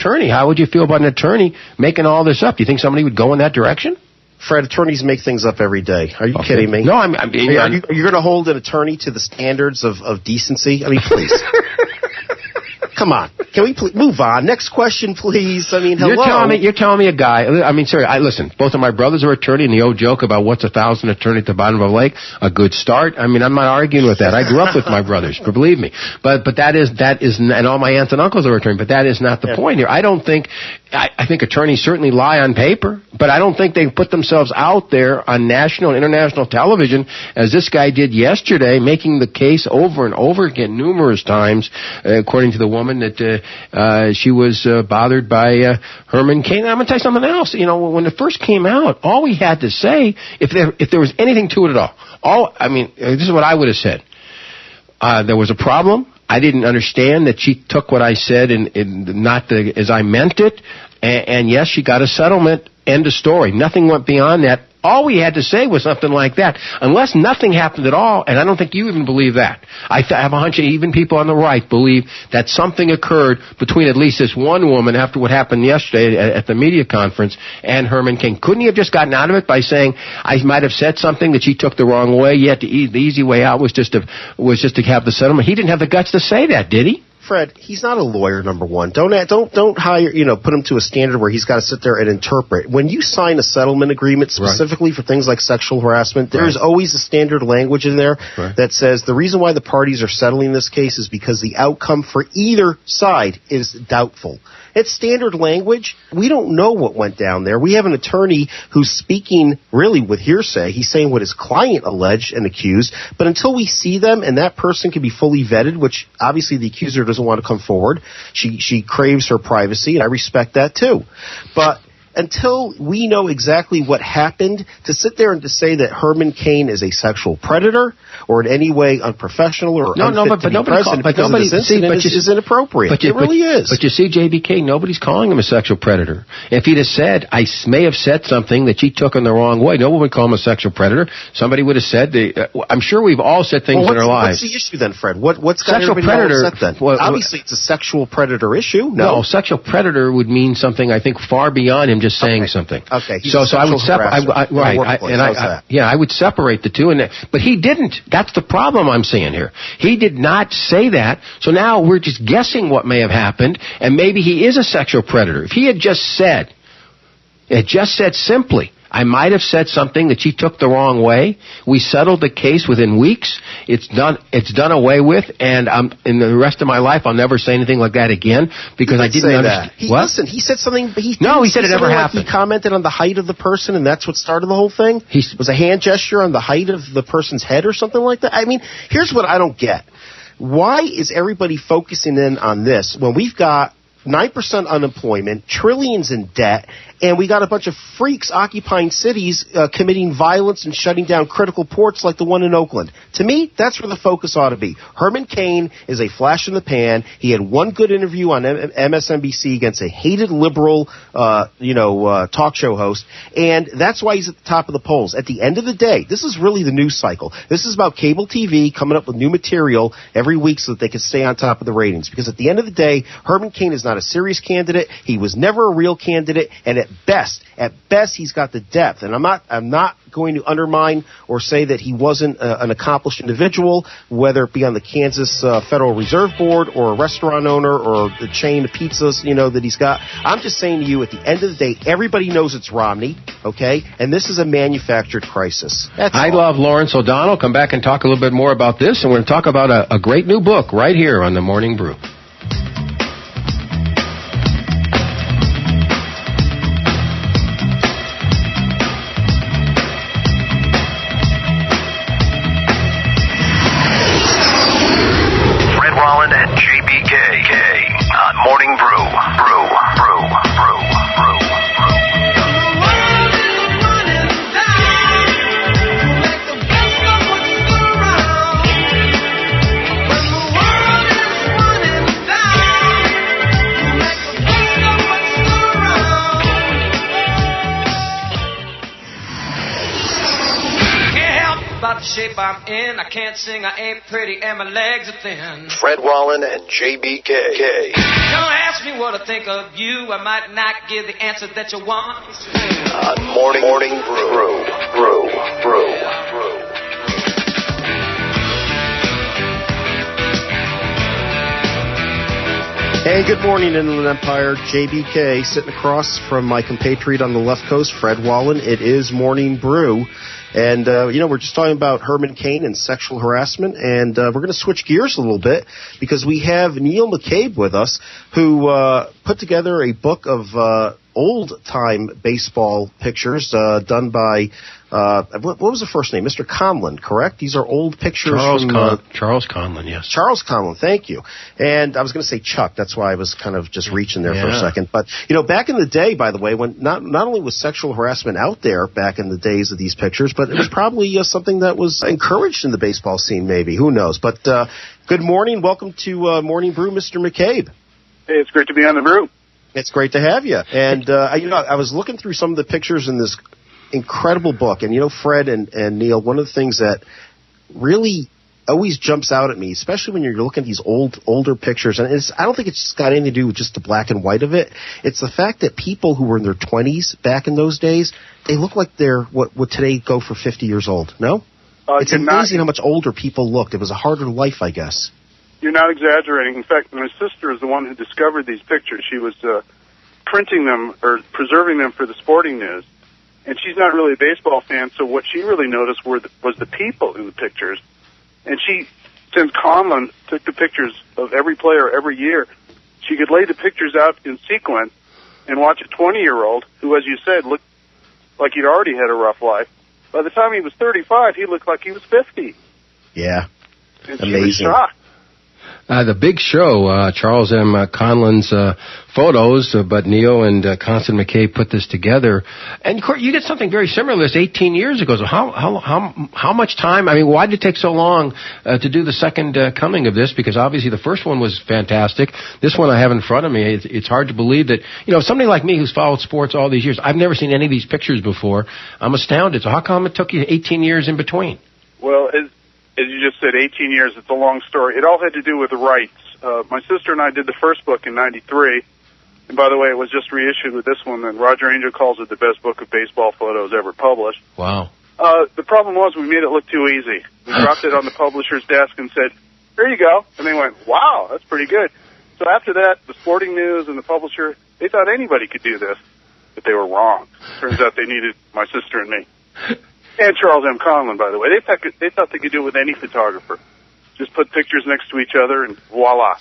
attorney. How would you feel about an attorney making all this up? Do you think somebody would go in that direction? Fred, attorneys make things up every day. Are you kidding me? No, are you going to hold an attorney to the standards of decency? I mean, please. Come on. Can we please move on? Next question, please. I mean, hello. You're telling me a guy. I mean, sorry. Listen. Both of my brothers are attorney, and the old joke about what's 1,000 attorney at the bottom of a lake, a good start. I mean, I'm not arguing with that. I grew up with my brothers, believe me. But that is, and all my aunts and uncles are attorney. But that is not the point here. I don't think. I think attorneys certainly lie on paper, but I don't think they put themselves out there on national and international television as this guy did yesterday, making the case over and over again numerous times, according to the woman, that she was bothered by Herman Cain. I'm going to tell you something else. You know, when it first came out, all we had to say, if there was anything to it at all, this is what I would have said. There was a problem. I didn't understand that she took what I said and not as I meant it. And yes, she got a settlement. End of story. Nothing went beyond that. All we had to say was something like that. Unless nothing happened at all, and I don't think you even believe that. I have a hunch that even people on the right believe that something occurred between at least this one woman after what happened yesterday at the media conference and Herman Cain. Couldn't he have just gotten out of it by saying, I might have said something that she took the wrong way, yet the easy way out was just to have the settlement? He didn't have the guts to say that, did he? Fred, he's not a lawyer, number one. Don't hire, put him to a standard where he's got to sit there and interpret. When you sign a settlement agreement specifically for things like sexual harassment, there is always a standard language in there that says the reason why the parties are settling this case is because the outcome for either side is doubtful. It's standard language. We don't know what went down there. We have an attorney who's speaking really with hearsay. He's saying what his client alleged and accused. But until we see them and that person can be fully vetted, which obviously the accuser doesn't want to come forward, she craves her privacy, and I respect that too. But until we know exactly what happened, to sit there and to say that Herman Cain is a sexual predator or in any way unprofessional or unfit to be present because of this incident is inappropriate. It really is. But you see, JBK, nobody's calling him a sexual predator. If he'd have said, I may have said something that she took in the wrong way, no one would call him a sexual predator. Somebody would have said, I'm sure we've all said things in our lives. What's the issue then, Fred? What's got everybody all upset then? Well, obviously, it's a sexual predator issue. No, sexual predator would mean something, I think, far beyond him just saying something. Okay. So I would I would separate the two, but he didn't. That's the problem I'm seeing here. He did not say that. So now we're just guessing what may have happened, and maybe he is a sexual predator. If he had just said simply, I might have said something that she took the wrong way. We settled the case within weeks. It's done away with, and in the rest of my life, I'll never say anything like that again because I didn't understand. Listen, he said something. He said it never happened. He commented on the height of the person, and that's what started the whole thing. It was a hand gesture on the height of the person's head or something like that. I mean, here's what I don't get. Why is everybody focusing in on this when we've got 9% unemployment, trillions in debt, and we got a bunch of freaks occupying cities committing violence and shutting down critical ports like the one in Oakland? To me, that's where the focus ought to be. Herman Cain is a flash in the pan. He had one good interview on MSNBC against a hated liberal, talk show host, and that's why he's at the top of the polls. At the end of the day, this is really the news cycle. This is about cable TV coming up with new material every week so that they can stay on top of the ratings. Because at the end of the day, Herman Cain is not a serious candidate. He was never a real candidate, and at best, he's got the depth. And I'm not going to undermine or say that he wasn't an accomplished individual, whether it be on the Kansas Federal Reserve Board or a restaurant owner or the chain of pizzas, that he's got. I'm just saying to you, at the end of the day, everybody knows it's Romney, okay? And this is a manufactured crisis. I love Lawrence O'Donnell. Come back and talk a little bit more about this, and we're going to talk about a great new book right here on the Morning Brew. And JBK on Morning Brew. shape I'm in. I can't sing, I ain't pretty, and my legs are thin. Fred Wallen and JBK. Don't ask me what I think of you. I might not give the answer that you want. Morning Brew. Hey, good morning, Inland Empire. JBK sitting across from my compatriot on the left coast, Fred Wallen. It is Morning Brew. And, we're just talking about Herman Cain and sexual harassment. And we're going to switch gears a little bit because we have Neil McCabe with us, who put together a book of old-time baseball pictures done by, what was the first name? Mr. Conlon, correct? These are old pictures Charles from... Conlon, yes. Charles Conlon, thank you. And I was going to say Chuck. That's why I was kind of just reaching there for a second. But, back in the day, by the way, when not only was sexual harassment out there back in the days of these pictures, but it was probably something that was encouraged in the baseball scene, maybe. Who knows? But good morning. Welcome to Morning Brew, Mr. McCabe. Hey, it's great to be on the Brew. It's great to have you. And, I was looking through some of the pictures in this incredible book. And, Fred and Neil, one of the things that really always jumps out at me, especially when you're looking at these older pictures, and I don't think it's just got anything to do with just the black and white of it. It's the fact that people who were in their 20s back in those days, they look like they're what would today go for 50 years old. No? It's amazing how much older people looked. It was a harder life, I guess. You're not exaggerating. In fact, my sister is the one who discovered these pictures. She was printing them or preserving them for the Sporting News. And she's not really a baseball fan, so what she really noticed was the people in the pictures. And since Conlon took the pictures of every player every year, she could lay the pictures out in sequence and watch a 20-year-old who, as you said, looked like he'd already had a rough life. By the time he was 35, he looked like he was 50. Yeah. And amazing. She was shocked. The Big Show, Charles M. Conlon's photos, but Neil and Constance McCabe put this together. And you did something very similar to this 18 years ago. So how much time? I mean, why did it take so long to do the second coming of this? Because obviously the first one was fantastic. This one I have in front of me. It's hard to believe that, somebody like me who's followed sports all these years, I've never seen any of these pictures before. I'm astounded. So how come it took you 18 years in between? Well, as you just said, 18 years, it's a long story. It all had to do with the rights. My sister and I did the first book in 93. And by the way, it was just reissued with this one, and Roger Angel calls it the best book of baseball photos ever published. Wow. The problem was we made it look too easy. We dropped it on the publisher's desk and said, here you go. And they went, wow, that's pretty good. So after that, the Sporting News and the publisher, they thought anybody could do this, but they were wrong. Turns out they needed my sister and me. And Charles M. Conlon, by the way. They thought they could do it with any photographer. Just put pictures next to each other and voila.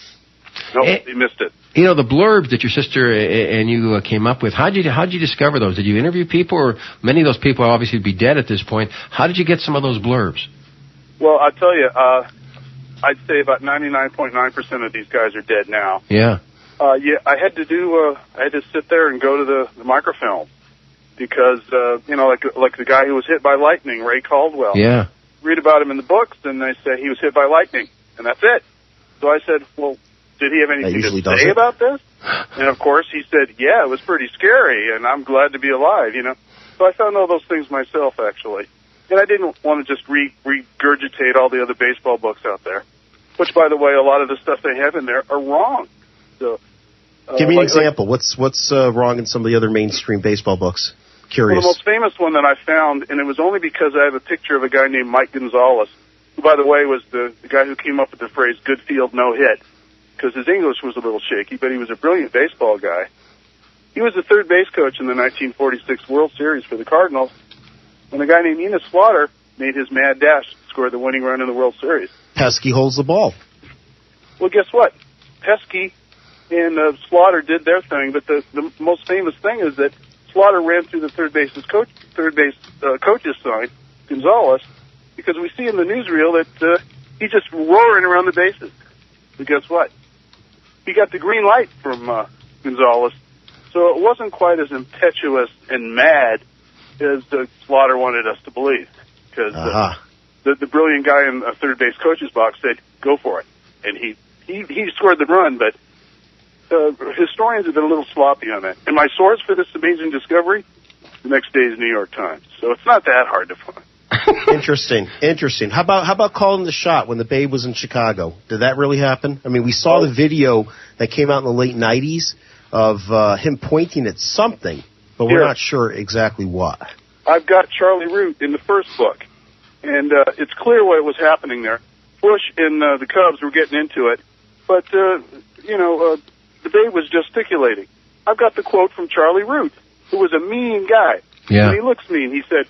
Nope, they missed it. The blurbs that your sister and you came up with, how'd you discover those? Did you interview people, or many of those people obviously would be dead at this point? How did you get some of those blurbs? Well, I'll tell you, I'd say about 99.9% of these guys are dead now. Yeah. I had to sit there and go to the microfilm. Because, like the guy who was hit by lightning, Ray Caldwell. Yeah. Read about him in the books, and they say he was hit by lightning, and that's it. So I said, well, did he have anything to say about this? And, of course, he said, yeah, it was pretty scary, and I'm glad to be alive, So I found all those things myself, actually. And I didn't want to just regurgitate all the other baseball books out there, which, by the way, a lot of the stuff they have in there are wrong. So, give me an example. What's wrong in some of the other mainstream baseball books? Curious. Well, the most famous one that I found, and it was only because I have a picture of a guy named Mike Gonzalez, who, by the way, was the guy who came up with the phrase "good field, no hit," because his English was a little shaky, but he was a brilliant baseball guy. He was the third base coach in the 1946 World Series for the Cardinals, when a guy named Enos Slaughter made his mad dash to score the winning run in the World Series. Pesky holds the ball. Well, guess what? Pesky and Slaughter did their thing, but the most famous thing is that Slaughter ran through the third base coach's sign, Gonzalez, because we see in the newsreel that he's just roaring around the bases. But guess what? He got the green light from Gonzalez, so it wasn't quite as impetuous and mad as Slaughter wanted us to believe. Because the brilliant guy in the third base coach's box said, "Go for it," and he scored the run, but. Historians have been a little sloppy on that. And my source for this amazing discovery, the next day's New York Times. So it's not that hard to find. Interesting. How about calling the shot when the Babe was in Chicago? Did that really happen? I mean, we saw the video that came out in the late 90s of him pointing at something, but we're not sure exactly what. I've got Charlie Root in the first book, and it's clear what was happening there. Bush and the Cubs were getting into it, but, the Babe was gesticulating. I've got the quote from Charlie Root, who was a mean guy. Yeah. And he looks mean. He said,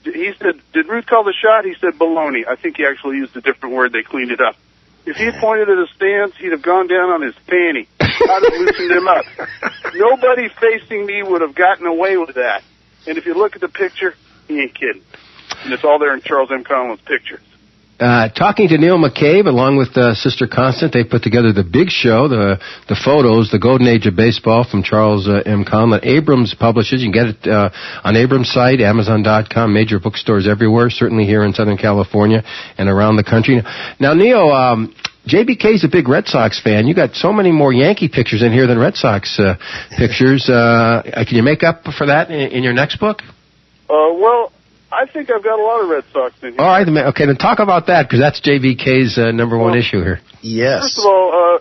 did Ruth call the shot? He said, baloney. I think he actually used a different word. They cleaned it up. If he had pointed at his stance, he'd have gone down on his fanny. I'd have loosened him up. Nobody facing me would have gotten away with that. And if you look at the picture, he ain't kidding. And it's all there in Charles M. Conlon's pictures. Talking to Neil McCabe, along with Sister Constant, they put together the big show, the photos, the Golden Age of Baseball from Charles M. Conlon. Abrams publishes. You can get it on Abrams' site, Amazon.com, major bookstores everywhere, certainly here in Southern California and around the country. Now, Neil, JBK's a big Red Sox fan. You got so many more Yankee pictures in here than Red Sox pictures. Can you make up for that in your next book? Well, I think I've got a lot of Red Sox in here. All right, okay, then talk about that, because that's JBK's number one issue here. Yes. First of all,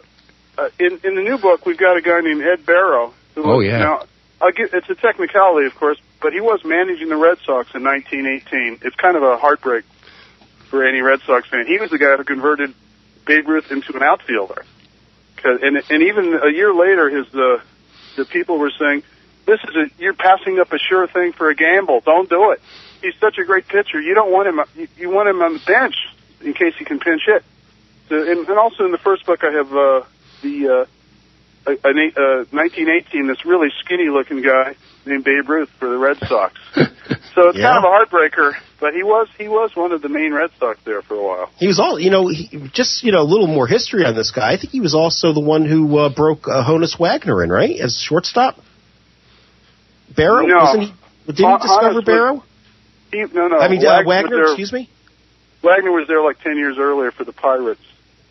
in the new book, we've got a guy named Ed Barrow. Now, it's a technicality, of course, but he was managing the Red Sox in 1918. It's kind of a heartbreak for any Red Sox fan. He was the guy who converted Babe Ruth into an outfielder. And even a year later, the people were saying, you're passing up a sure thing for a gamble. Don't do it. He's such a great pitcher. You don't want him. You want him on the bench in case he can pinch hit. So, and also in the first book, I have 1918. This really skinny-looking guy named Babe Ruth for the Red Sox. So it's kind of a heartbreaker. But he was one of the main Red Sox there for a while. He was all, a little more history on this guy. I think he was also the one who broke Honus Wagner in, right, as shortstop. Barrow, wasn't he? Didn't he discover Barrow? No. I mean, Wagner, excuse me? Wagner was there like 10 years earlier for the Pirates.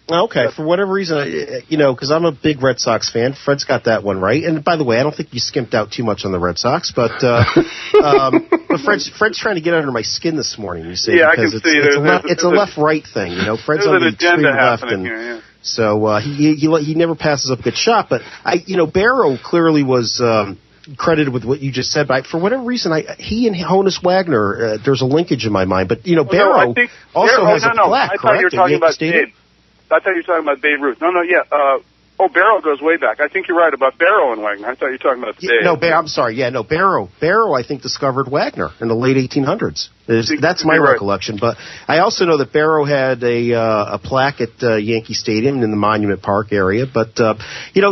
Okay, for whatever reason, because I'm a big Red Sox fan. Fred's got that one right. And by the way, I don't think you skimped out too much on the Red Sox, but Fred's trying to get under my skin this morning, you see. Yeah, because I can see it's a left-right thing, Fred's on the extreme left. Here. So he never passes up a good shot. But, Barrow clearly was credited with what you just said, but for whatever reason, he and Honus Wagner, there's a linkage in my mind. But Barrow also has a plaque. I thought you were talking about Babe. I thought you were talking about Babe Ruth. Barrow goes way back. I think you're right about Barrow and Wagner. I thought you were talking about Babe. I'm sorry. Barrow. Barrow, I think, discovered Wagner in the late 1800s. That's my recollection. But I also know that Barrow had a plaque at Yankee Stadium in the Monument Park area. But,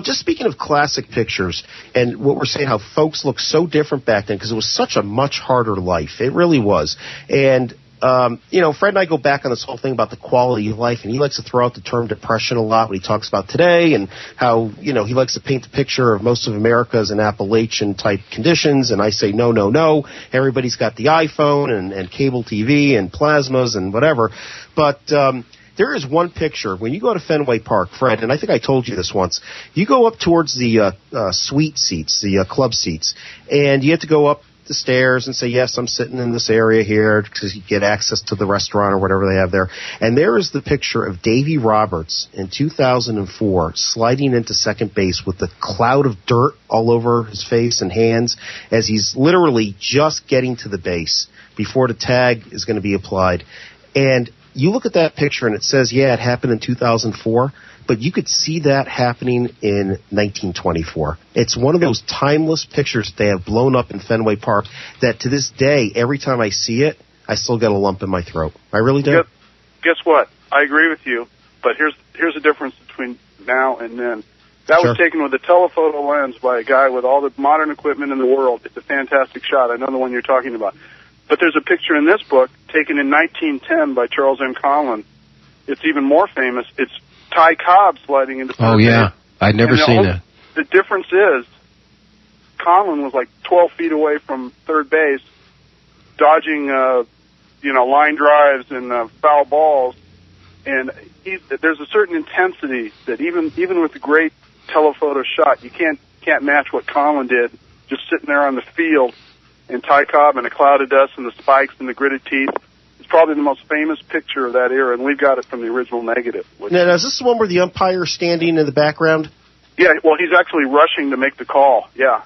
just speaking of classic pictures and what we're saying, how folks look so different back then because it was such a much harder life. It really was. And Fred and I go back on this whole thing about the quality of life, and he likes to throw out the term depression a lot when he talks about today and how, he likes to paint the picture of most of America as in Appalachian-type conditions, and I say, no. Everybody's got the iPhone and cable TV and plasmas and whatever. But there is one picture. When you go to Fenway Park, Fred, and I think I told you this once, you go up towards the suite seats, the club seats, and you have to go up the stairs and say, yes, I'm sitting in this area here because you get access to the restaurant or whatever they have there. And there is the picture of Davy Roberts in 2004 sliding into second base with the cloud of dirt all over his face and hands as he's literally just getting to the base before the tag is going to be applied. And you look at that picture and it says, it happened in 2004. But you could see that happening in 1924. It's one of those timeless pictures that they have blown up in Fenway Park that to this day, every time I see it, I still get a lump in my throat. I really do. Guess what? I agree with you, but here's the difference between now and then. That was taken with a telephoto lens by a guy with all the modern equipment in the world. It's a fantastic shot. I know the one you're talking about. But there's a picture in this book taken in 1910 by Charles M. Conlon. It's even more famous. It's Ty Cobb sliding into third base. I'd never seen that. The difference is Conlon was like 12 feet away from third base, dodging, line drives and foul balls. And there's a certain intensity that even with the great telephoto shot, you can't match what Conlon did, just sitting there on the field, and Ty Cobb and a cloud of dust and the spikes and the gritted teeth. probably the most famous picture of that era, and we've got it from the original negative. Now, is this the one where the umpire is standing in the background? Yeah, well, he's actually rushing to make the call. Yeah.